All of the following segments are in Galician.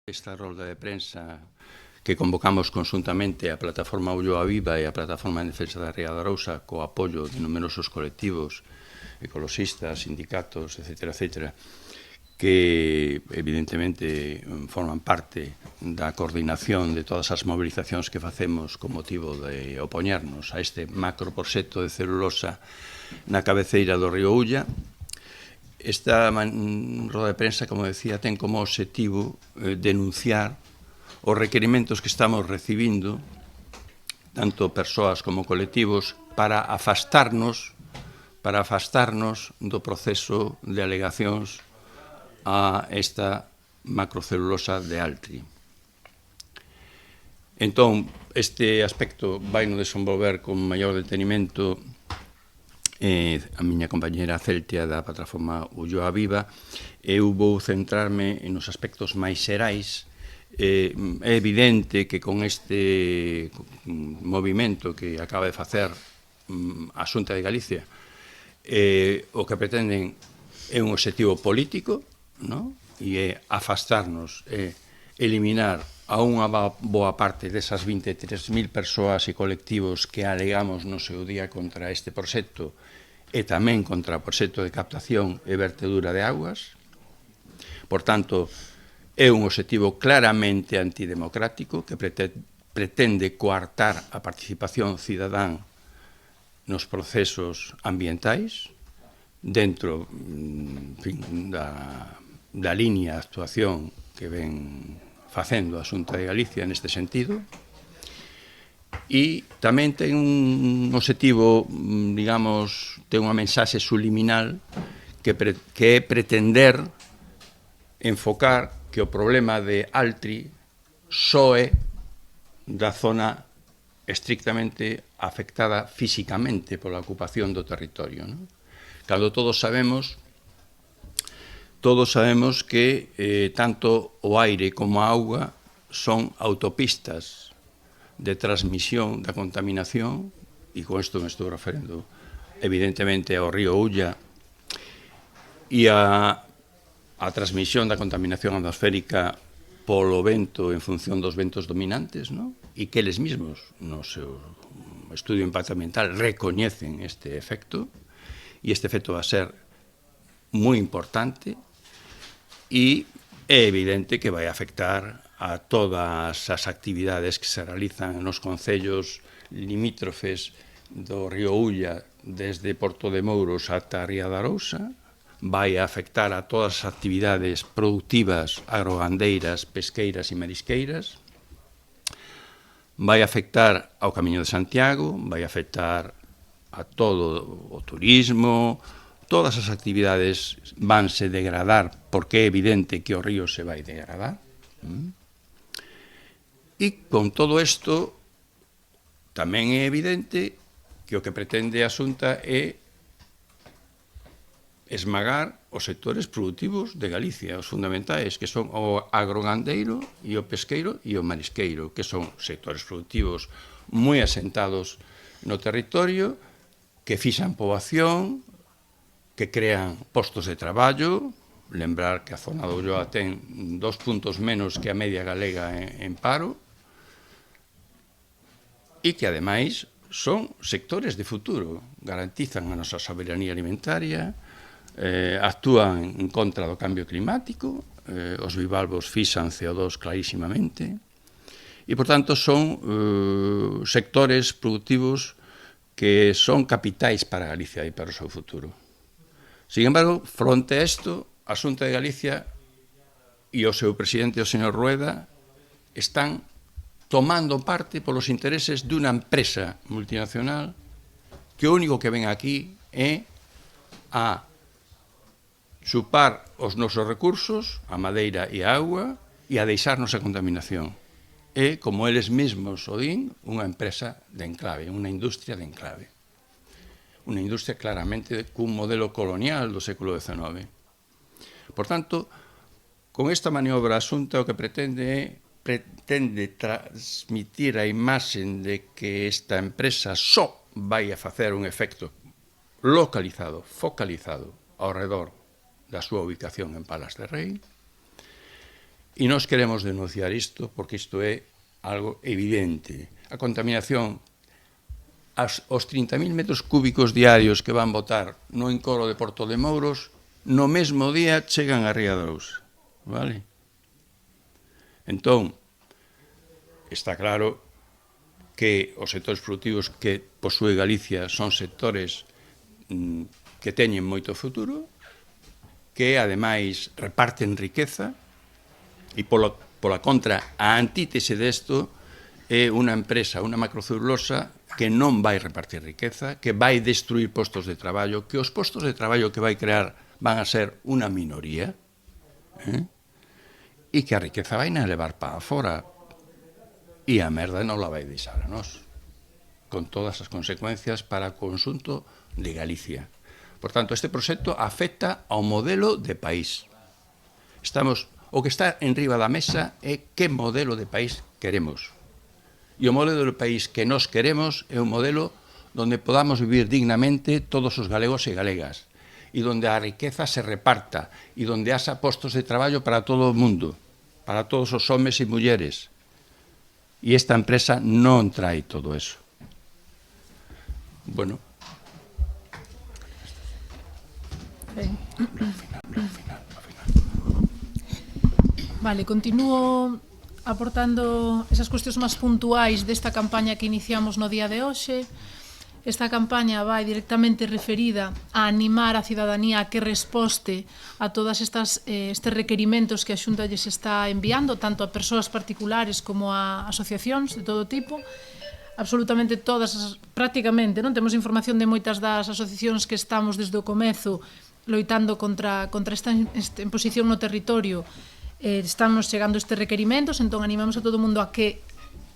Esta rolda de prensa que convocamos conxuntamente a Plataforma Ulloa Viva e a Plataforma en Defensa da Ría da Arousa co apoio de numerosos colectivos, ecologistas, sindicatos, etc., que evidentemente forman parte da coordinación de todas as movilizacións que facemos con motivo de opoñernos a este macroproxecto de celulosa na cabeceira do río Ulla. Esta roda de prensa, como decía, ten como objetivo denunciar os requerimentos que estamos recibindo, tanto persoas como colectivos, para afastarnos do proceso de alegacións a esta macrocelulosa de Altri. Entón, este aspecto vai no desenvolver con maior detenimento a miña compañera Celtia da Plataforma Ulloa Viva. Eu vou centrarme nos aspectos máis xerais. É evidente que con este movimento que acaba de facer a Xunta de Galicia, o que pretenden é un obxectivo político, e é afastarnos, é eliminar a unha boa parte desas 23.000 persoas e colectivos que alegamos no seu día contra este proxecto e tamén contra o proxecto de captación e vertedura de augas. Por tanto, é un obxectivo claramente antidemocrático que pretende coartar a participación cidadán nos procesos ambientais dentro da liña de actuación que ven facendo a Xunta de Galicia neste sentido. E tamén ten un obxectivo, digamos, ten unha mensaxe subliminal que é pretender enfocar que o problema de Altri só é da zona estrictamente afectada físicamente pola ocupación do territorio. Cando todos sabemos que tanto o aire como a auga son autopistas de transmisión da contaminación, e con isto me estou referendo evidentemente ao río Ulla, e a transmisión da contaminación atmosférica polo vento en función dos ventos dominantes, e que eles mesmos no seu estudio de impacto ambiental recoñecen este efecto, e este efecto va a ser moi importante, e é evidente que vai afectar a todas as actividades que se realizan nos concellos limítrofes do río Ulla, desde Porto de Mouros ata a Ría da Arousa, vai afectar a todas as actividades productivas, agrogandeiras, pesqueiras e marisqueiras, vai afectar ao Camiño de Santiago, vai afectar a todo o turismo, todas as actividades vanse degradar, porque é evidente que o río se vai degradar. E con todo isto tamén é evidente que o que pretende a Xunta é esmagar os sectores productivos de Galicia, os fundamentais, que son o agrogandeiro e o pesqueiro e o marisqueiro, que son sectores productivos moi asentados no territorio, que fixan poboación, que crean postos de traballo. Lembrar que a zona do Ulloa ten 2 puntos menos que a media galega en paro, e que, ademais, son sectores de futuro, garantizan a nosa soberanía alimentaria, actúan en contra do cambio climático, os bivalvos fixan CO2 clarísimamente, e, por tanto, son sectores productivos que son capitais para Galicia e para o seu futuro. Sin embargo, fronte a isto, a Xunta de Galicia e o seu presidente, o señor Rueda, están tomando parte polos intereses dunha empresa multinacional que o único que ven aquí é a chupar os nosos recursos, a madeira e a auga, e a deixarnos a contaminación. É, como eles mesmos o din, unha empresa de enclave, unha industria de enclave. Unha industria claramente cun modelo colonial do século XIX. Por tanto, con esta maniobra a Xunta o que pretende transmitir a imaxe de que esta empresa só vai a facer un efecto localizado, focalizado, ao redor da súa ubicación en Palas de Rei, E nós queremos denunciar isto porque isto é algo evidente. A contaminación, os 30.000 metros cúbicos diarios que van botar no encoro de Porto de Mouros, no mesmo día chegan a Ría de Arousa. Vale? Entón, está claro que os sectores produtivos que posúe Galicia son sectores que teñen moito futuro, que ademais reparten riqueza, e pola contra, a antítese desto é unha empresa, unha macrocelulosa que non vai repartir riqueza, que vai destruir postos de traballo, que os postos de traballo que vai crear van a ser unha minoría, e que a riqueza vai na levar para fora, e a merda non la vai deixar a nós, con todas as consecuencias para o conxunto de Galicia. Por tanto, este proxecto afecta ao modelo de país. O que está en riba da mesa é que modelo de país queremos. E o modelo de país que nós queremos é un modelo donde podamos vivir dignamente todos os galegos e galegas, e donde a riqueza se reparta, e donde haxa postos de traballo para todo o mundo, para todos os homes e mulleres. E esta empresa non trae todo eso. Bueno. Vale, continúo aportando esas cuestións máis puntuais desta campaña que iniciamos no día de hoxe. Esta campaña vai directamente referida a animar a cidadanía a que resposte a todas estes requerimentos que a Xunta lles está enviando, tanto a persoas particulares como a asociacións de todo tipo. Absolutamente todas, prácticamente, non temos información de moitas das asociacións que estamos desde o comezo loitando contra esta imposición no territorio. Estamos chegando estes requerimentos, entón animamos a todo o mundo a que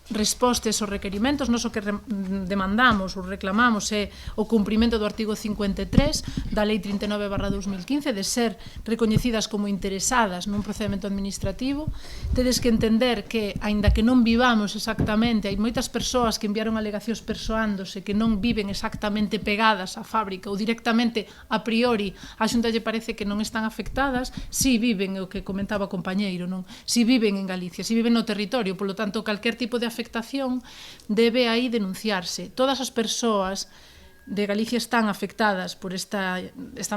resposte esos requerimentos. Nos o que demandamos ou reclamamos é o cumprimento do artigo 53 da Lei 39/2015 de ser recoñecidas como interesadas nun procedimento administrativo. Tedes que entender que, aínda que non vivamos exactamente, hai moitas persoas que enviaron alegacións persoándose que non viven exactamente pegadas á fábrica ou directamente a priori a Xunta lle parece que non están afectadas, si viven, o que comentaba o compañeiro, non? Si viven en Galicia, si viven no territorio, polo tanto, calquer tipo de afectación debe aí denunciarse. Todas as persoas de Galicia están afectadas por esta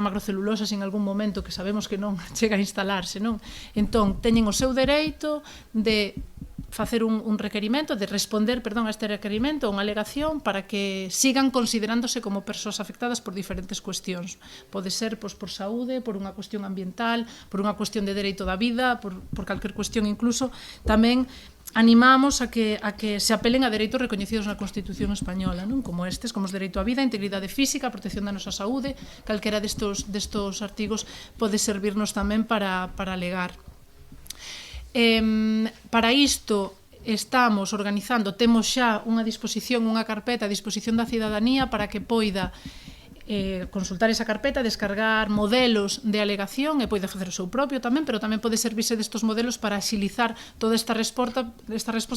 macrocelulosa en algún momento, que sabemos que non chega a instalarse, non? Entón, teñen o seu dereito de facer un requerimento, de responder, a este requerimento, unha alegación, para que sigan considerándose como persoas afectadas por diferentes cuestións. Pode ser por saúde, por unha cuestión ambiental, por unha cuestión de dereito da vida, por calquer cuestión. Incluso tamén animamos a que se apelen a dereitos recoñecidos na Constitución española, non? Como estes, como os dereito á vida, a integridade física, a protección da nosa saúde. Calquera destos artigos pode servirnos tamén para alegar. Para isto estamos organizando, temos xa unha disposición, unha carpeta a disposición da cidadanía para que poida consultar esa carpeta, descargar modelos de alegación e pode facer o seu propio tamén, pero tamén pode servirse destos modelos para axilizar toda esta resposta,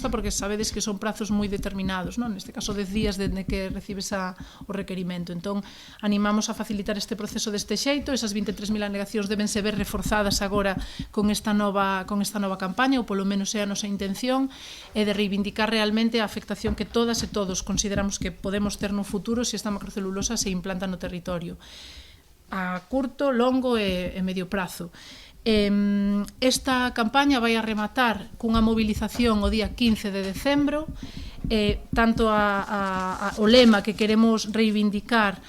porque sabedes que son prazos moi determinados, non? Neste caso 10 días dende que recibes o requerimento. Entón, animamos a facilitar este proceso deste xeito. Esas 23.000 alegacións debense ver reforzadas agora con esta nova campaña, ou polo menos é a nosa intención, e de reivindicar realmente a afectación que todas e todos consideramos que podemos ter no futuro se esta macrocelulosa se implanta no territorio, a curto, longo e medio prazo. Esta campaña vai a rematar cunha mobilización o día 15 de decembro. Tanto o lema que queremos reivindicar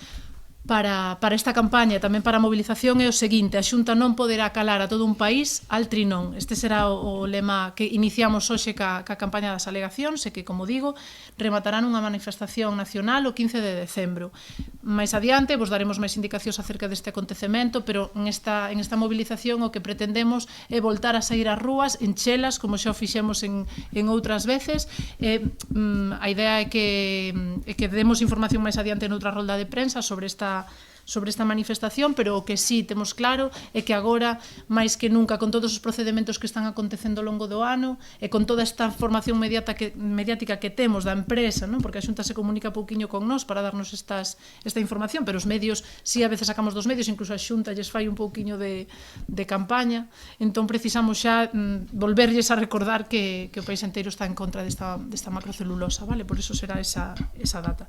para esta campaña e tamén para a mobilización é o seguinte: a Xunta non poderá calar a todo un país, altri non. Este será o lema que iniciamos hoxe ca campaña das alegacións, e que, como digo, rematará nunha manifestación nacional o 15 de decembro. Mais adiante vos daremos máis indicacións acerca deste acontecemento, pero en esta mobilización o que pretendemos é voltar a sair ás rúas, enchelas, como xa o fixemos en outras veces. A idea é que demos información máis adiante noutra rolda de prensa sobre esta sobre esta manifestación, pero o que sí temos claro é que agora, máis que nunca, con todos os procedementos que están acontecendo ao longo do ano e con toda esta información mediática que temos da empresa, non? Porque a Xunta se comunica pouquiño con nós para darnos esta información, pero os medios, si a veces sacamos dos medios, incluso a Xunta lles fai un pouquiño de campaña, entón precisamos xa volverlles a recordar que o país inteiro está en contra desta macrocelulosa, vale? Por eso será esa data.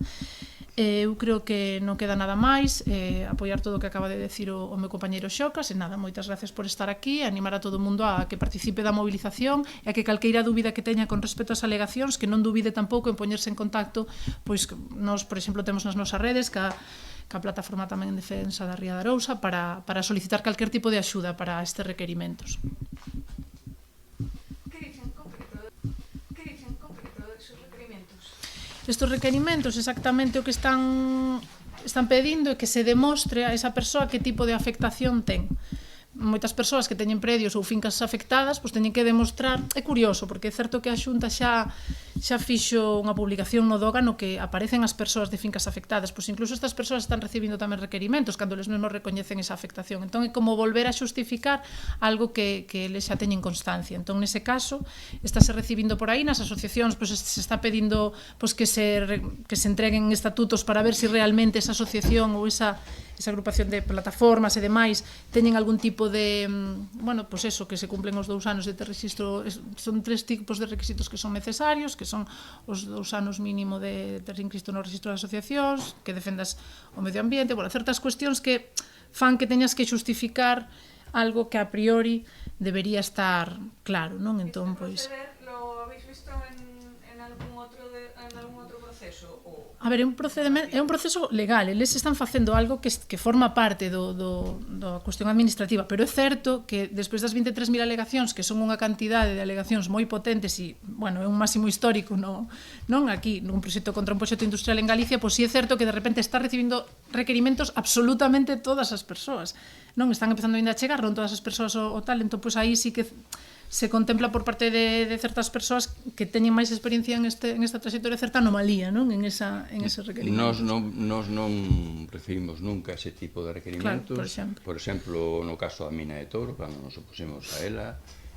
Eu creo que non queda nada máis, apoiar todo o que acaba de decir o meu compañeiro Xocas, e nada, moitas gracias por estar aquí, animar a todo o mundo a que participe da movilización e a que calqueira dúbida que teña con respecto ás alegacións, que non dubide tampouco en poñerse en contacto, pois nós, por exemplo, temos nas nosas redes ca plataforma tamén en defensa da Ría de Arousa para solicitar calquer tipo de axuda para estes requerimentos. Estes requerimentos exactamente o que están pedindo é que se demostre a esa persoa que tipo de afectación ten. Moitas persoas que teñen predios ou fincas afectadas, pois teñen que demostrar, é curioso, porque é certo que a Xunta xa fixo unha publicación no DOGA no que aparecen as persoas de fincas afectadas, pois incluso estas persoas están recibindo tamén requerimentos cando eles mesmos recoñecen esa afectación. Entón é como volver a xustificar algo que eles xa teñen constancia. Entón nese caso, estáse recibindo por aí nas asociacións, pois se está pedindo pois que se entreguen estatutos para ver se realmente esa asociación ou esa agrupación de plataformas e demais teñen algún tipo de, bueno, pois eso, que se cumplen os 2 anos de registro. Son 3 tipos de requisitos que son necesarios, que son os 2 anos mínimo de registro no registro de asociacións, que defendas o medio ambiente, bueno, certas cuestións que fan que teñas que xustificar algo que a priori debería estar claro, non? Entón, pois... ¿Lo habéis visto en algún outro proceso? A ver, é un proceso legal, eles están facendo algo que forma parte da cuestión administrativa, pero é certo que despois das 23.000 alegacións, que son unha cantidade de alegacións moi potentes e, bueno, é un máximo histórico non aquí, nun proxecto contra un proxecto industrial en Galicia, pois sí é certo que de repente está recibindo requerimentos absolutamente todas as persoas, non? Están empezando ainda a chegar, non todas as persoas o tal, entón pois aí sí que se contempla por parte de certas persoas que teñen máis experiencia en esta trayectoria certa anomalía, non? En ese requerimento. Nos non recibimos nunca ese tipo de requerimentos. Claro, por exemplo, no caso da mina de Touro, cando nos opusimos a ela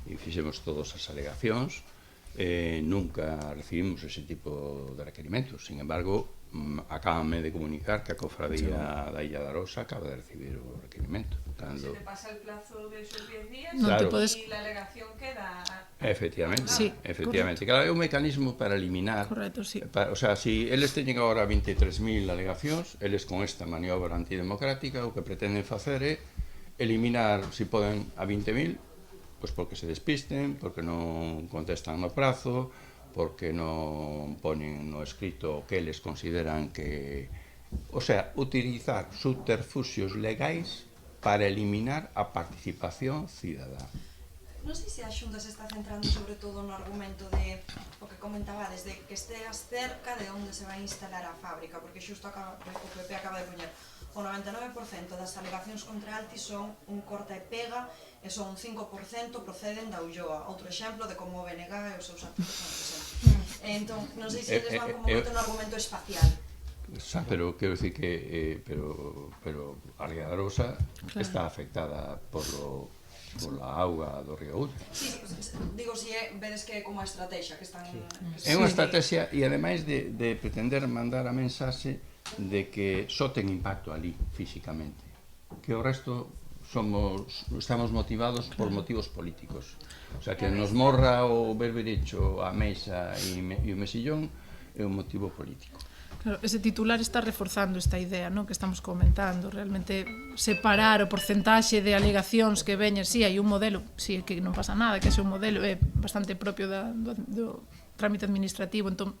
e fixemos todas as alegacións, nunca recibimos ese tipo de requerimentos. Sin embargo, acábanme de comunicar que a cofradía da Illa de Arousa acaba de recibir o requerimento. Se te pasa el plazo de esos 10 días y la alegación queda... Efectivamente, sí, efectivamente. Claro, é un mecanismo para eliminar... Correcto, sí. O sea, si eles teñen agora 23.000 alegacións, eles con esta maniobra antidemocrática o que pretenden facer é eliminar, si poden, a 20.000, pois porque se despisten, porque non contestan no prazo, porque non ponen no escrito o que eles consideran que... O sea, utilizar subterfuxios legais para eliminar a participación cidadá. Non sei se a Xunta se está centrando sobre todo no argumento de o que comentabades, de que esteas cerca de onde se vai instalar a fábrica, porque xusto o PP acaba de poñer o 99% das alegacións contra Altis son un corta e pega e son un 5% proceden da Ulloa. Outro exemplo de como o BNG e os seus actos. Entón, non sei se eles van como moito no argumento espacial. Xa, pero quero dicir que pero a Ría de Arousa está afectada pola auga do río Ulla. Sí, digo, si vedes que é como a estrategia que están... É unha estrategia e ademais de pretender mandar a mensaxe de que só ten impacto ali físicamente, que o resto estamos motivados por motivos políticos. O sea, que nos morra o berberecho, a mesa e o mesillón é un motivo político. Claro, ese titular está reforzando esta idea, non, que estamos comentando, realmente separar o porcentaxe de alegacións que veñen, si hai un modelo, si que non pasa nada, que ese un modelo é bastante propio do trámite administrativo, entón,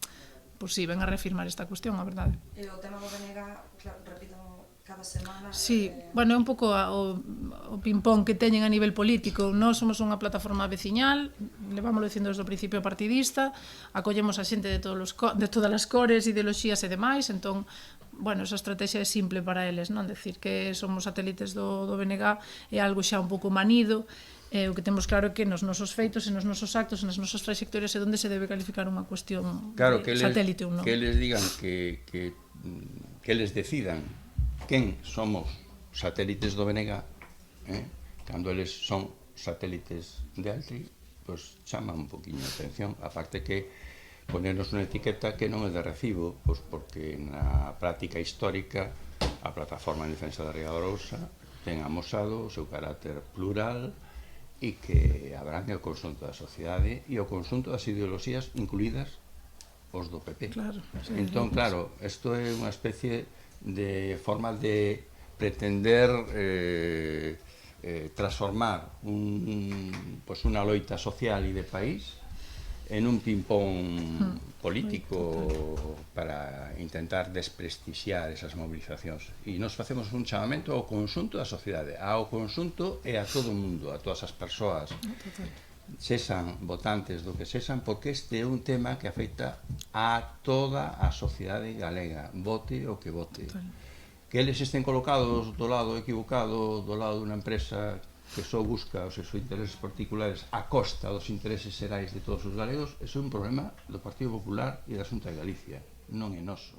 pois si, ven a reafirmar esta cuestión, a verdade. E o tema do BNG, claro, repito, cada semana... Sí, bueno, é un pouco o ping-pong que teñen a nivel político. Nós somos unha plataforma veciñal, levámoslo dicindo desde o principio partidista, acollemos a xente de todas as cores, ideoloxías e demais, entón, bueno, esa estrategia é simple para eles, non? Decir que somos satélites do BNG é algo xa un pouco manido, o que temos claro é que nos nosos feitos e nos nosos actos e nas nosas trayectorias é onde se debe calificar unha cuestión claro, de satélite ou non. Que eles digan que eles decidan quen somos satélites do BNG, cando eles son satélites de Altri, pois chama un poquinho a atención, aparte que ponernos unha etiqueta que non é de recibo, pois porque na práctica histórica a Plataforma en Defensa da Ría de Arousa ten amosado o seu carácter plural e que abrangue o conxunto da sociedade e o conxunto das ideoloxías incluídas os do PP. Claro, sí, entón, claro, isto é unha especie de forma de pretender transformar unha loita social e de país en un ping-pong político para intentar desprestixiar esas movilizacións. E nos facemos un chamamento ao conxunto da sociedade, ao conxunto e a todo o mundo, a todas as persoas, sexan votantes do que sexan, porque este é un tema que afecta a toda a sociedade galega, vote o que vote. Que eles estén colocados do lado equivocado, do lado dunha empresa que só busca os seus intereses particulares a costa dos intereses xerais de todos os galegos, é un problema do Partido Popular e da Xunta de Galicia, non é noso.